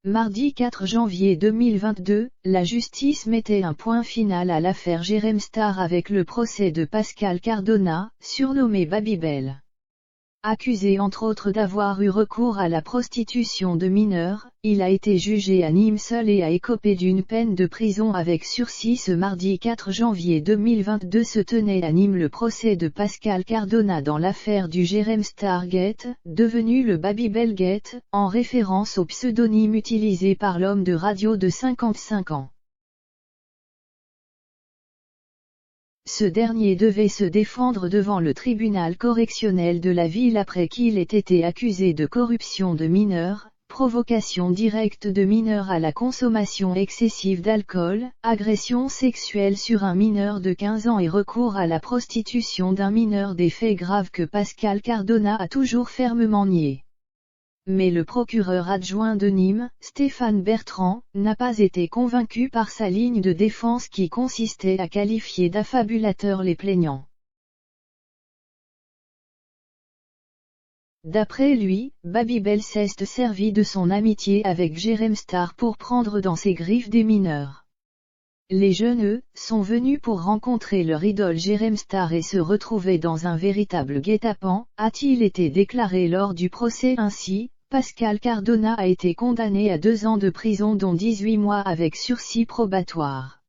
Mardi 4 janvier 2022, la justice mettait un point final à l'affaire Jérém Star avec le procès de Pascal Cardona, surnommé Babybel. Accusé entre autres d'avoir eu recours à la prostitution de mineurs, il a été jugé à Nîmes seul et a écopé d'une peine de prison avec sursis. Ce mardi 4 janvier 2022 se tenait à Nîmes le procès de Pascal Cardona dans l'affaire du Jérém Star Gate, devenu le Babybel Gate, en référence au pseudonyme utilisé par l'homme de radio de 55 ans. Ce dernier devait se défendre devant le tribunal correctionnel de la ville après qu'il ait été accusé de corruption de mineurs, provocation directe de mineurs à la consommation excessive d'alcool, agression sexuelle sur un mineur de 15 ans et recours à la prostitution d'un mineur, des faits graves que Pascal Cardona a toujours fermement niés. Mais le procureur adjoint de Nîmes, Stéphane Bertrand, n'a pas été convaincu par sa ligne de défense qui consistait à qualifier d'affabulateurs les plaignants. D'après lui, Babybel s'est servi de son amitié avec Jérém Star pour prendre dans ses griffes des mineurs. Les jeunes, eux, sont venus pour rencontrer leur idole Jérém Star et se retrouver dans un véritable guet-apens, a-t-il été déclaré lors du procès. Ainsi, Pascal Cardona a été condamné à 2 ans de prison dont 18 mois avec sursis probatoire.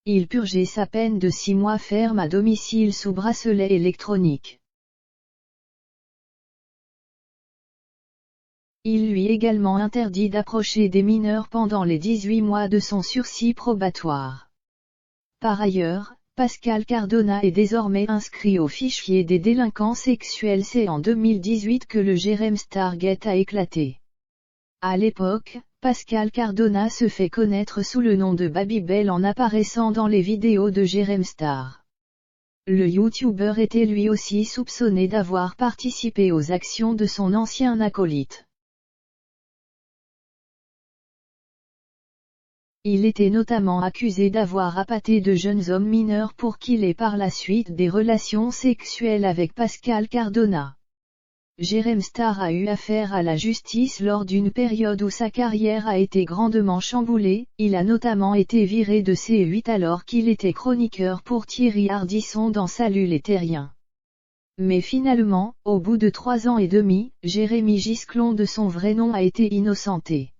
Il purgeait sa peine de 6 mois ferme à domicile sous bracelet électronique. Il lui est également interdit d'approcher des mineurs pendant les 18 mois de son sursis probatoire. Par ailleurs, Pascal Cardona est désormais inscrit au fichier des délinquants sexuels. C'est en 2018 que le Jérém Star Gate a éclaté. À l'époque, Pascal Cardona se fait connaître sous le nom de Babybel en apparaissant dans les vidéos de Jérém Star. Le youtubeur était lui aussi soupçonné d'avoir participé aux actions de son ancien acolyte. Il était notamment accusé d'avoir appâté de jeunes hommes mineurs pour qu'il ait par la suite des relations sexuelles avec Pascal Cardona. Jérém Star a eu affaire à la justice lors d'une période où sa carrière a été grandement chamboulée. Il a notamment été viré de C8 alors qu'il était chroniqueur pour Thierry Ardisson dans Salut les Terriens. Mais finalement, au bout de 3 ans et demi, Jérémy Gisclon de son vrai nom a été innocenté.